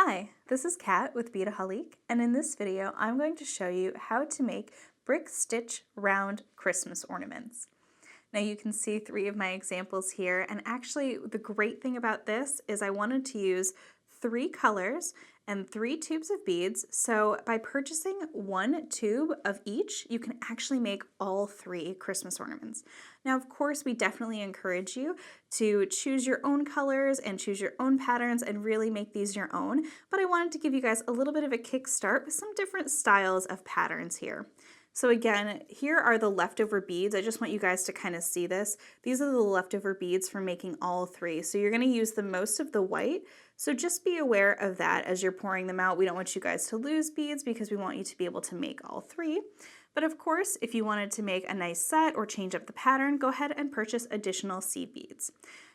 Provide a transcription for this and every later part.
Hi, this is Kat with Beadaholique, and in this video I'm going to show you how to make brick stitch round Christmas ornaments. Now you can see 3 of my examples here, and actually the great thing about this is I wanted to use 3 colors and 3 tubes of beads, so by purchasing 1 tube of each, you can actually make all 3 Christmas ornaments. Now of course we definitely encourage you to choose your own colors and choose your own patterns and really make these your own, but I wanted to give you guys a little bit of a kickstart with some different styles of patterns here. So again, here are the leftover beads. I just want you guys to kind of see this. These are the leftover beads for making all 3. So you're going to use the most of the white. So just be aware of that as you're pouring them out. We don't want you guys to lose beads because we want you to be able to make all 3. But of course, if you wanted to make a nice set or change up the pattern, go ahead and purchase additional seed beads.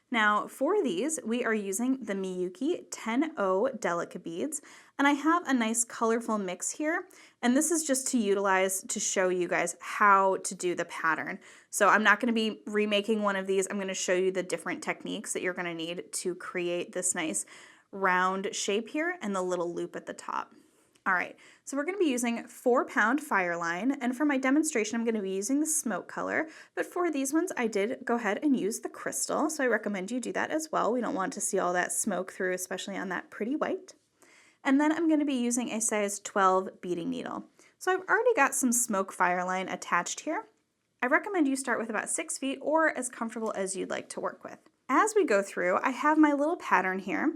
Now for these, we are using the Miyuki 10-0 Delica beads, and I have a nice colorful mix here, and this is just to utilize to show you guys how to do the pattern. So I'm not going to be remaking one of these. I'm going to show you the different techniques that you're going to need to create this nice round shape here and the little loop at the top. All right, so we're going to be using 4-pound FireLine, and for my demonstration I'm going to be using the smoke color, but for these ones I did go ahead and use the crystal, so I recommend you do that as well. We don't want to see all that smoke through, especially on that pretty white. And then I'm going to be using a size 12 beading needle. So I've already got some smoke FireLine attached here. I recommend you start with about 6 feet or as comfortable as you'd like to work with. As we go through, I have my little pattern here.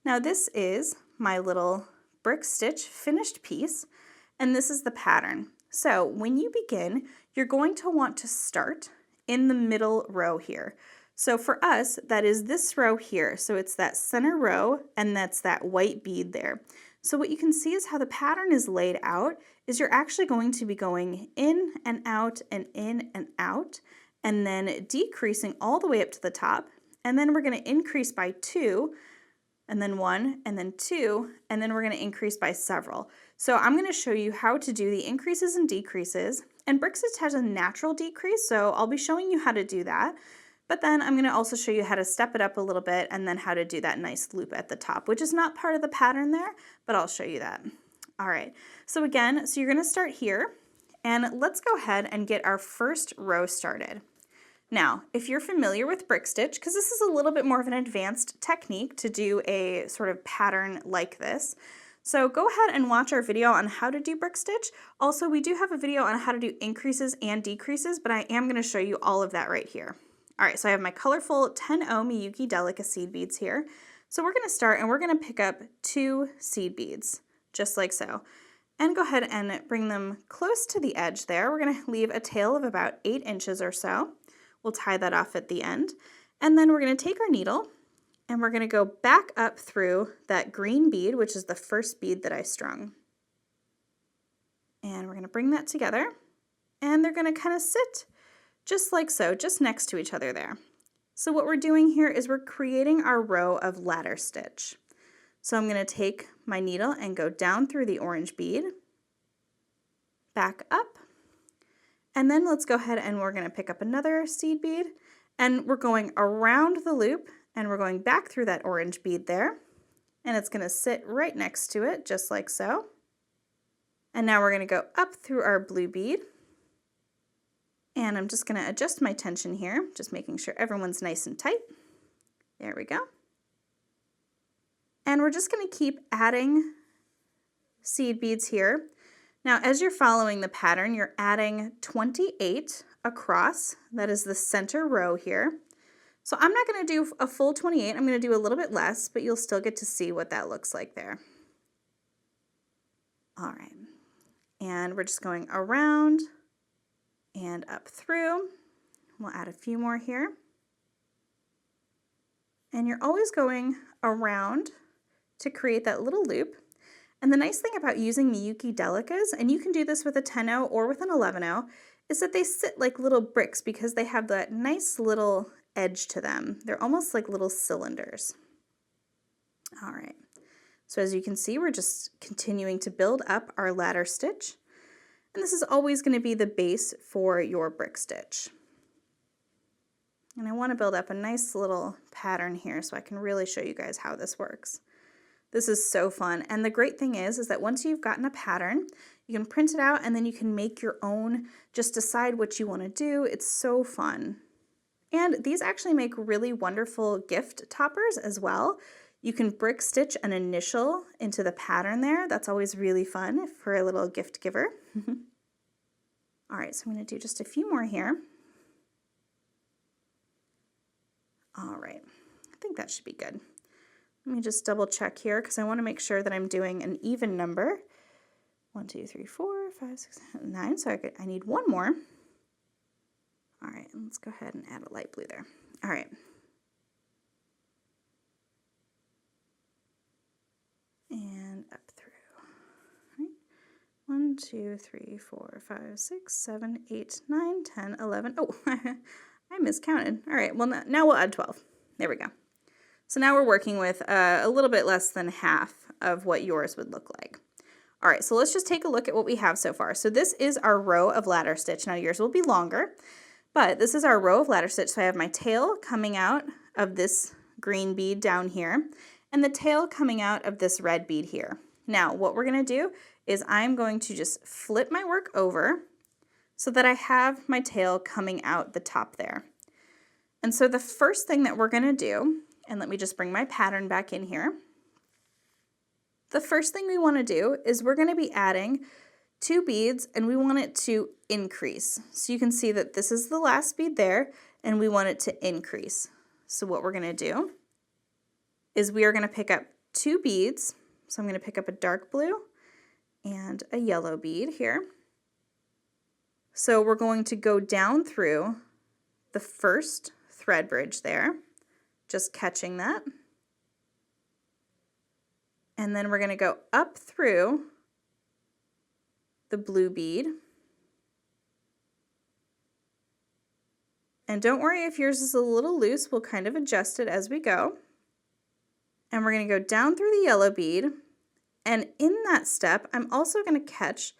Now this is my little brick stitch finished piece, and this is the pattern. So when you begin, you're going to want to start in the middle row here. So for us, that is this row here. So it's that center row, and that's that white bead there. So what you can see is how the pattern is laid out is you're actually going to be going in and out and in and out, and then decreasing all the way up to the top, and then we're going to increase by 2, and then 1, and then 2, and then we're going to increase by several. So I'm going to show you how to do the increases and decreases, and brick stitch has a natural decrease, so I'll be showing you how to do that, but then I'm going to also show you how to step it up a little bit and then how to do that nice loop at the top, which is not part of the pattern there, but I'll show you that. All right, so again, so you're going to start here, and let's go ahead and get our first row started. Now, if you're familiar with brick stitch, because this is a little bit more of an advanced technique to do a sort of pattern like this, so go ahead and watch our video on how to do brick stitch. Also, we do have a video on how to do increases and decreases, but I am going to show you all of that right here. All right, so I have my colorful 10-0 Miyuki Delica seed beads here. So we're going to start and we're going to pick up 2 seed beads, just like so. And go ahead and bring them close to the edge there. We're going to leave a tail of about 8 inches or so. We'll tie that off at the end. And then we're going to take our needle and we're going to go back up through that green bead, which is the first bead that I strung. And we're going to bring that together, and they're going to kind of sit just like so, just next to each other there. So what we're doing here is we're creating our row of ladder stitch. So I'm going to take my needle and go down through the orange bead, back up, and then let's go ahead and we're going to pick up another seed bead, and we're going around the loop and we're going back through that orange bead there, and it's going to sit right next to it just like so. And now we're going to go up through our blue bead, and I'm just going to adjust my tension here, just making sure everyone's nice and tight. There we go. And we're just going to keep adding seed beads here. Now, as you're following the pattern, you're adding 28 across. That is the center row here. So I'm not going to do a full 28. I'm going to do a little bit less, but you'll still get to see what that looks like there. All right. And we're just going around and up through. We'll add a few more here. And you're always going around to create that little loop. And the nice thing about using Miyuki Delicas, and you can do this with a 10-0 or with an 11-0, is that they sit like little bricks because they have that nice little edge to them. They're almost like little cylinders. All right, so as you can see, we're just continuing to build up our ladder stitch. And this is always going to be the base for your brick stitch. And I want to build up a nice little pattern here so I can really show you guys how this works. This is so fun. And the great thing is that once you've gotten a pattern, you can print it out and then you can make your own, just decide what you want to do. It's so fun. And these actually make really wonderful gift toppers as well. You can brick stitch an initial into the pattern there. That's always really fun for a little gift giver. All right, so I'm going to do just a few more here. All right, I think that should be good. Let me just double check here because I want to make sure that I'm doing an even number. 1, 2, 3, 4, 5, 6, 7, 9. So I need one more. All right, let's go ahead and add a light blue there. All right. And up through. All right. 1, 2, 3, 4, 5, 6, 7, 8, 9, 10, 11. Oh, I miscounted. All right, well, now we'll add 12. There we go. So now we're working with a little bit less than half of what yours would look like. All right, so let's just take a look at what we have so far. So this is our row of ladder stitch. Now yours will be longer, but this is our row of ladder stitch. So I have my tail coming out of this green bead down here and the tail coming out of this red bead here. Now what we're gonna do is I'm going to just flip my work over so that I have my tail coming out the top there. And so the first thing that we're gonna do, and let me just bring my pattern back in here. The first thing we want to do is we're going to be adding 2 beads and we want it to increase. So you can see that this is the last bead there and we want it to increase. So what we're going to do is we are going to pick up 2 beads. So I'm going to pick up a dark blue and a yellow bead here. So we're going to go down through the first thread bridge there, just catching that. And then we're going to go up through the blue bead. And don't worry if yours is a little loose, we'll kind of adjust it as we go. And we're going to go down through the yellow bead. And in that step, I'm also going to catch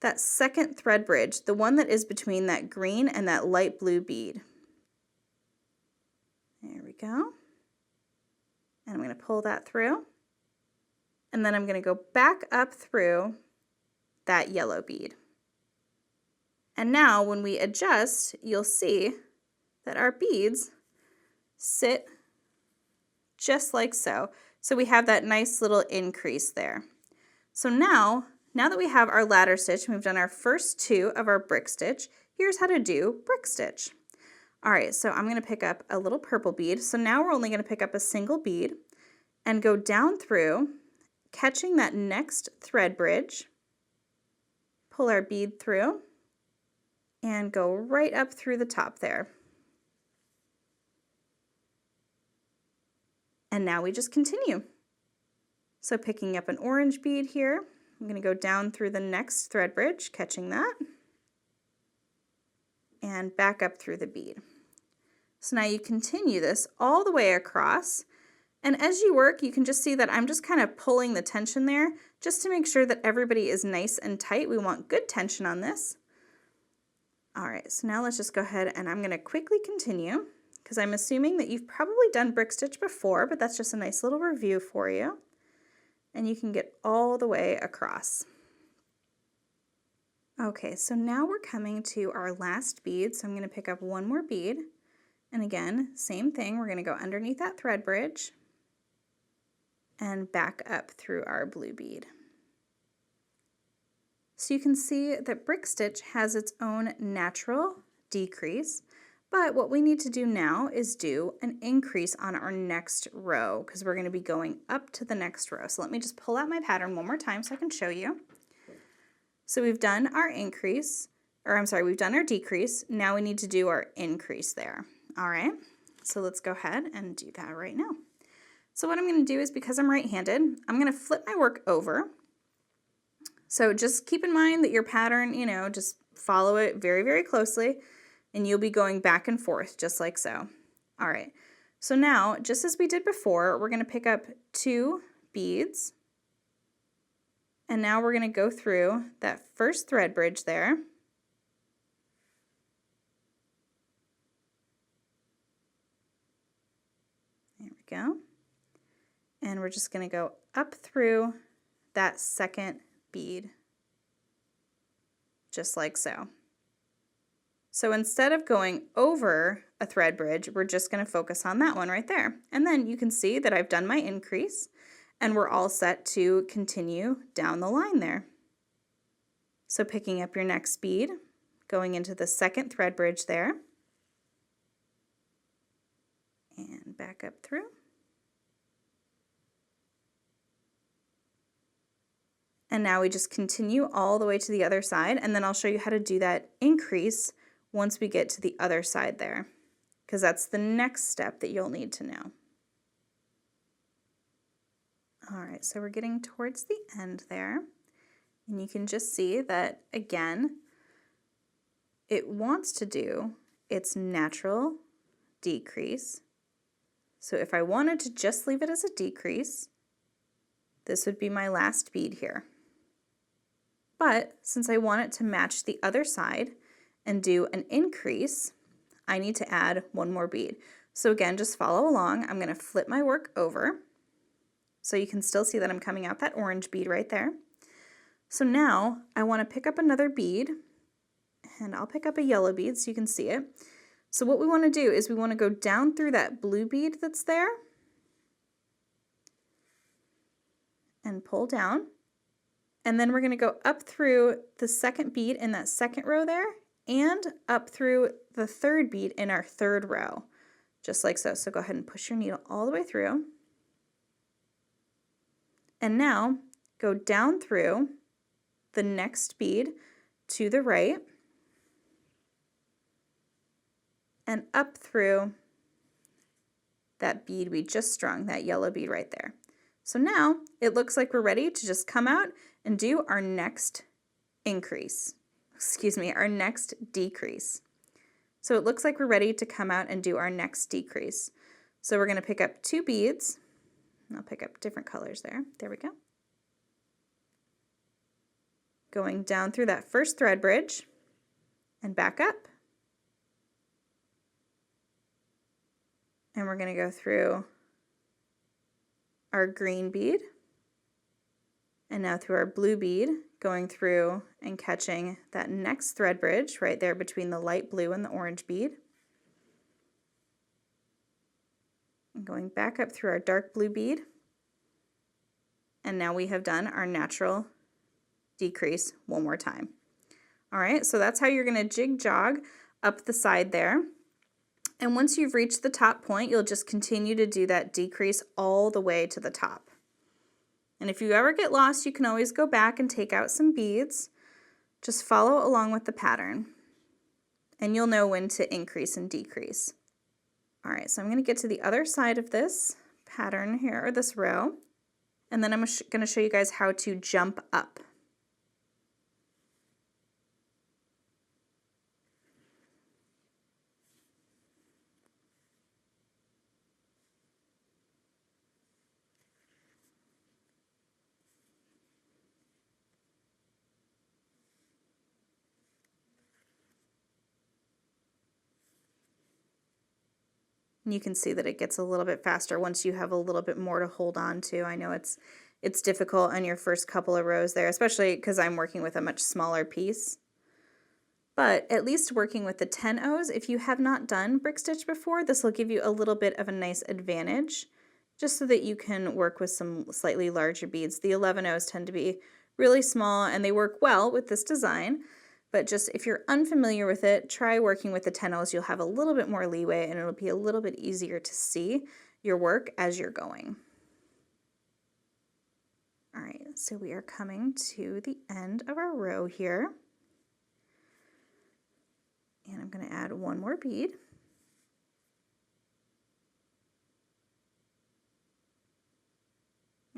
that second thread bridge, the one that is between that green and that light blue bead. There we go. And I'm going to pull that through. And then I'm going to go back up through that yellow bead. And now when we adjust, you'll see that our beads sit just like so. So we have that nice little increase there. So now that we have our ladder stitch, we've done our first 2 of our brick stitch, here's how to do brick stitch. All right, so I'm going to pick up a little purple bead. So now we're only going to pick up a single bead and go down through, catching that next thread bridge, pull our bead through, and go right up through the top there. And now we just continue. So picking up an orange bead here, I'm going to go down through the next thread bridge, catching that, and back up through the bead. So now you continue this all the way across. And as you work, you can just see that I'm just kind of pulling the tension there just to make sure that everybody is nice and tight. We want good tension on this. All right, so now let's just go ahead and I'm going to quickly continue because I'm assuming that you've probably done brick stitch before, but that's just a nice little review for you. And you can get all the way across. Okay, so now we're coming to our last bead. So I'm going to pick up one more bead. And again, same thing, we're going to go underneath that thread bridge and back up through our blue bead. So you can see that brick stitch has its own natural decrease, but what we need to do now is do an increase on our next row because we're going to be going up to the next row. So let me just pull out my pattern one more time so I can show you. So we've done our increase, or I'm sorry, we've done our decrease. Now we need to do our increase there. All right, so let's go ahead and do that right now. So what I'm going to do is, because I'm right-handed, I'm going to flip my work over. So just keep in mind that your pattern, you know, just follow it very, very closely, and you'll be going back and forth just like so. All right, so now, just as we did before, we're going to pick up 2 beads, and now we're going to go through that first thread bridge there. There we go. And we're just going to go up through that second bead, just like so. So instead of going over a thread bridge, we're just going to focus on that one right there. And then you can see that I've done my increase and we're all set to continue down the line there. So picking up your next bead, going into the second thread bridge there, and back up through. And now we just continue all the way to the other side, and then I'll show you how to do that increase once we get to the other side there, because that's the next step that you'll need to know. All right, so we're getting towards the end there, and you can just see that, again, it wants to do its natural decrease. So if I wanted to just leave it as a decrease, this would be my last bead here. But since I want it to match the other side and do an increase, I need to add one more bead. So again, just follow along. I'm going to flip my work over so you can still see that I'm coming out that orange bead right there. So now I want to pick up another bead, and I'll pick up a yellow bead so you can see it. So what we want to do is we want to go down through that blue bead that's there and pull down. And then we're going to go up through the second bead in that second row there and up through the third bead in our third row, just like so. So go ahead and push your needle all the way through. And now go down through the next bead to the right and up through that bead we just strung, that yellow bead right there. So now it looks like we're ready to just come out and do our next increase. Our next decrease. So it looks like we're ready to come out and do our next decrease. So we're going to pick up two beads. I'll pick up different colors there. There we go. Going down through that first thread bridge and back up. And we're going to go through our green bead, and now through our blue bead, going through and catching that next thread bridge right there between the light blue and the orange bead, and going back up through our dark blue bead, and now we have done our natural decrease one more time. All right, so that's how you're going to jig jog up the side there. And once you've reached the top point, you'll just continue to do that decrease all the way to the top. And if you ever get lost, you can always go back and take out some beads. Just follow along with the pattern, and you'll know when to increase and decrease. All right, so I'm going to get to the other side of this pattern here, or this row, and then I'm going to show you guys how to jump up. You can see that it gets a little bit faster once you have a little bit more to hold on to. I know it's difficult on your first couple of rows there, especially because I'm working with a much smaller piece. But at least working with the 10 O's, if you have not done brick stitch before, this will give you a little bit of a nice advantage, just so that you can work with some slightly larger beads. The 11 O's tend to be really small and they work well with this design. But just if you're unfamiliar with it, try working with the 10 O's. You'll have a little bit more leeway and it'll be a little bit easier to see your work as you're going. All right, so we are coming to the end of our row here. And I'm going to add one more bead.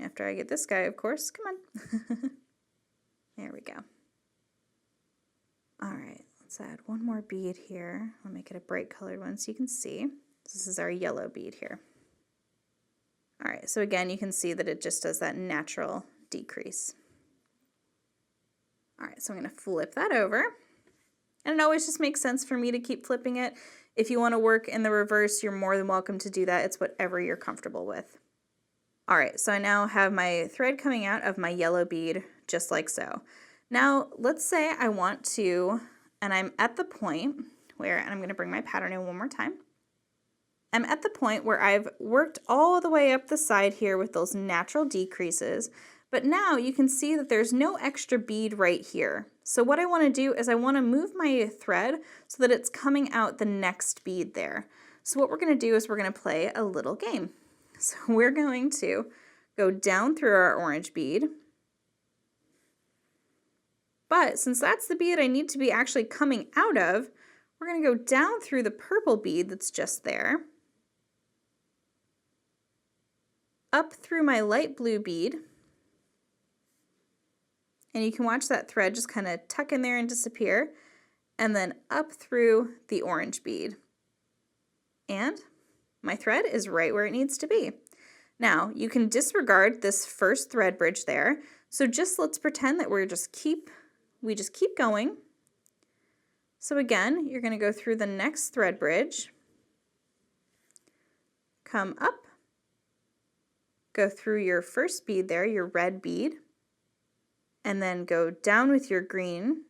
After I get this guy, of course, come on. There we go. All right, let's add one more bead here. I'll make it a bright colored one so you can see. This is our yellow bead here. All right, so again, you can see that it just does that natural decrease. All right, so I'm going to flip that over. And it always just makes sense for me to keep flipping it. If you want to work in the reverse, you're more than welcome to do that. It's whatever you're comfortable with. All right, so I now have my thread coming out of my yellow bead, just like so. Now, let's say I want to, and I'm at the point where, and I'm going to bring my pattern in one more time. I'm at the point where I've worked all the way up the side here with those natural decreases, but now you can see that there's no extra bead right here. So what I want to do is I want to move my thread so that it's coming out the next bead there. So what we're going to do is we're going to play a little game. So we're going to go down through our orange bead, but since that's the bead I need to be actually coming out of, we're going to go down through the purple bead that's just there, up through my light blue bead, and you can watch that thread just kind of tuck in there and disappear, and then up through the orange bead. And my thread is right where it needs to be. Now, you can disregard this first thread bridge there, so just let's pretend that we just keep going. So again, you're going to go through the next thread bridge, come up, go through your first bead there, your red bead, and then go down with your green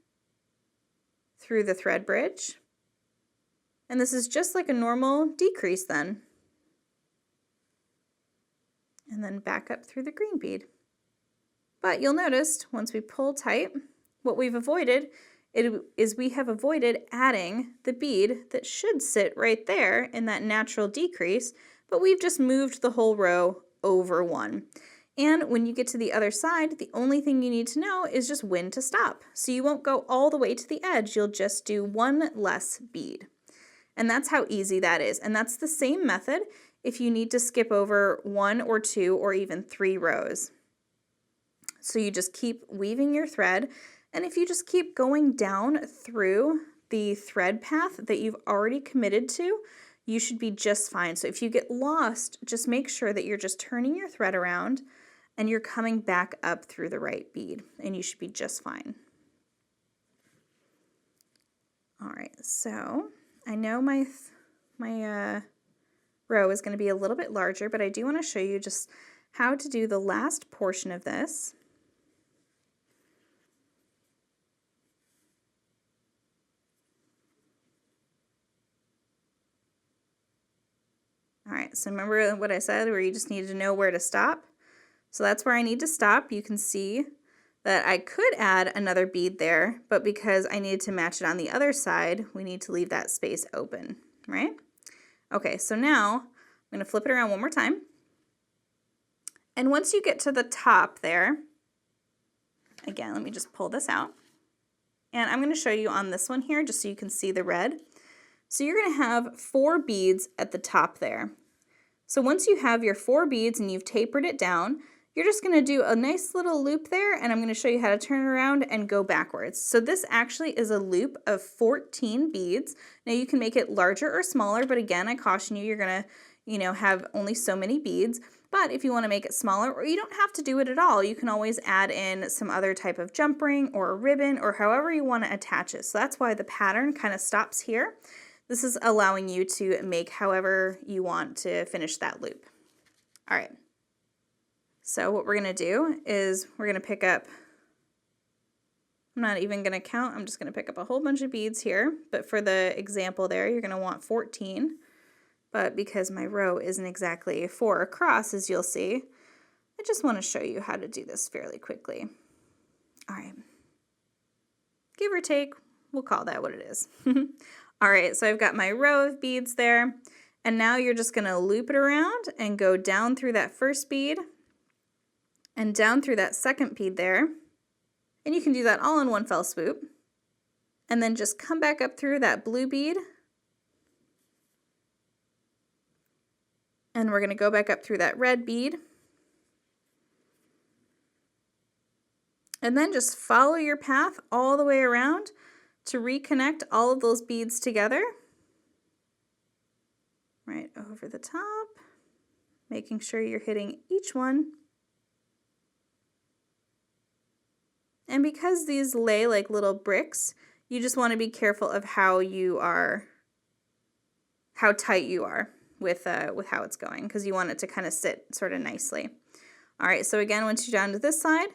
through the thread bridge. And this is just like a normal decrease then. And then back up through the green bead. But you'll notice once we pull tight, what we've avoided is we have avoided adding the bead that should sit right there in that natural decrease, but we've just moved the whole row over one. And when you get to the other side, the only thing you need to know is just when to stop. So you won't go all the way to the edge, you'll just do one less bead. And that's how easy that is. And that's the same method if you need to skip over 1 or 2 or even 3 rows. So you just keep weaving your thread, and if you just keep going down through the thread path that you've already committed to, you should be just fine. So if you get lost, just make sure that you're just turning your thread around and you're coming back up through the right bead, and you should be just fine. All right, so I know my row is going to be a little bit larger, but I do want to show you just how to do the last portion of this. All right, so remember what I said where you just need to know where to stop? So that's where I need to stop. You can see that I could add another bead there, but because I need to match it on the other side, we need to leave that space open, right? Okay, so now I'm going to flip it around one more time. And once you get to the top there, again, let me just pull this out. And I'm going to show you on this one here just so you can see the red. So you're going to have 4 beads at the top there. So once you have your 4 beads and you've tapered it down, you're just going to do a nice little loop there, and I'm going to show you how to turn around and go backwards. So this actually is a loop of 14 beads. Now you can make it larger or smaller, but again, I caution you, you're going to, have only so many beads. But if you want to make it smaller, or you don't have to do it at all, you can always add in some other type of jump ring or a ribbon or however you want to attach it. So that's why the pattern kind of stops here. This is allowing you to make however you want to finish that loop. All right. So what we're going to do is we're going to pick up, I'm not even going to count, I'm just going to pick up a whole bunch of beads here. But for the example there, you're going to want 14. But because my row isn't exactly 4 across, as you'll see, I just want to show you how to do this fairly quickly. All right. Give or take, we'll call that what it is. All right, so I've got my row of beads there. And now you're just going to loop it around and go down through that first bead and down through that second bead there. And you can do that all in one fell swoop. And then just come back up through that blue bead. And we're going to go back up through that red bead. And then just follow your path all the way around to reconnect all of those beads together. Right over the top, making sure you're hitting each one. And because these lay like little bricks, you just want to be careful of how tight you are with how it's going, because you want it to kind of sit sort of nicely. All right, so again, once you're down to this side,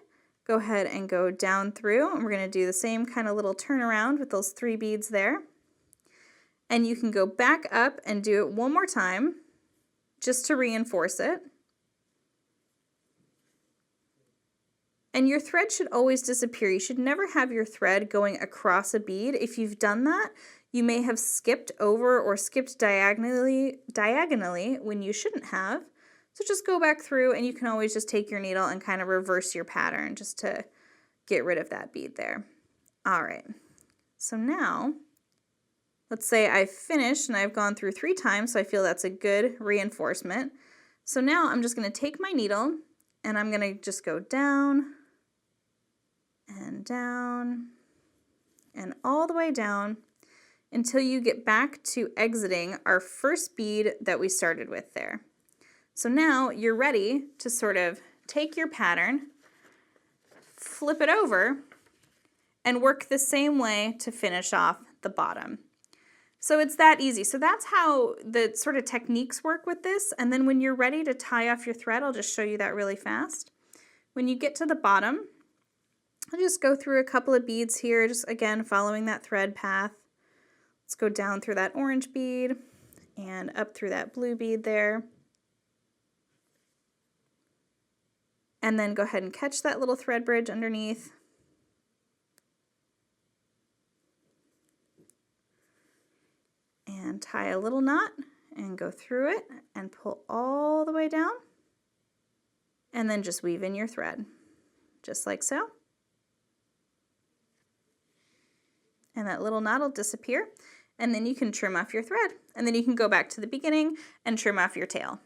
go ahead and go down through, and we're going to do the same kind of little turnaround with those 3 beads there. And you can go back up and do it one more time just to reinforce it. And your thread should always disappear. You should never have your thread going across a bead. If you've done that, you may have skipped over or skipped diagonally when you shouldn't have. So just go back through, and you can always just take your needle and kind of reverse your pattern just to get rid of that bead there. All right, so now let's say I've finished and I've gone through 3 times, so I feel that's a good reinforcement. So now I'm just going to take my needle and I'm going to just go down and all the way down until you get back to exiting our first bead that we started with there. So now you're ready to sort of take your pattern, flip it over, and work the same way to finish off the bottom. So it's that easy. So that's how the sort of techniques work with this. And then when you're ready to tie off your thread, I'll just show you that really fast. When you get to the bottom, I'll just go through a couple of beads here, just again following that thread path. Let's go down through that orange bead and up through that blue bead there. And then go ahead and catch that little thread bridge underneath. And tie a little knot and go through it and pull all the way down. And then just weave in your thread, just like so. And that little knot will disappear. And then you can trim off your thread. And then you can go back to the beginning and trim off your tail.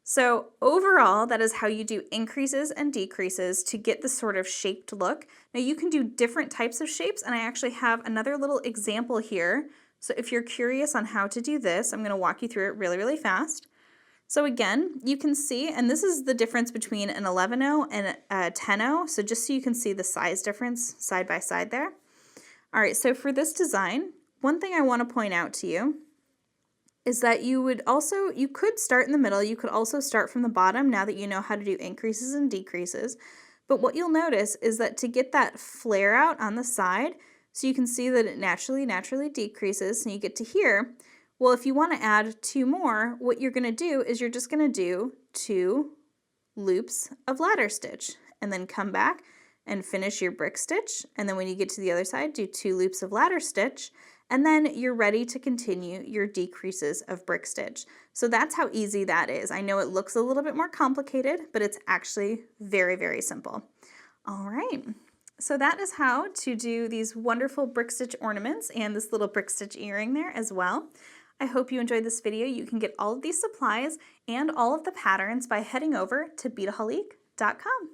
So overall, that is how you do increases and decreases to get this sort of shaped look. Now you can do different types of shapes, and I actually have another little example here. So if you're curious on how to do this, I'm going to walk you through it really, really fast. So again, you can see, and this is the difference between an 11-0 and a 10-0. So just so you can see the size difference side by side there. All right, so for this design, one thing I want to point out to you is that you could start in the middle. You could also start from the bottom now that you know how to do increases and decreases. But what you'll notice is that to get that flare out on the side, so you can see that it naturally decreases, and you get to here. Well, if you want to add 2 more, what you're going to do is you're just going to do 2 loops of ladder stitch, and then come back and finish your brick stitch. And then when you get to the other side, do 2 loops of ladder stitch, and then you're ready to continue your decreases of brick stitch. So that's how easy that is. I know it looks a little bit more complicated, but it's actually very, very simple. All right. So that is how to do these wonderful brick stitch ornaments and this little brick stitch earring there as well. I hope you enjoyed this video. You can get all of these supplies and all of the patterns by heading over to Beadaholique.com.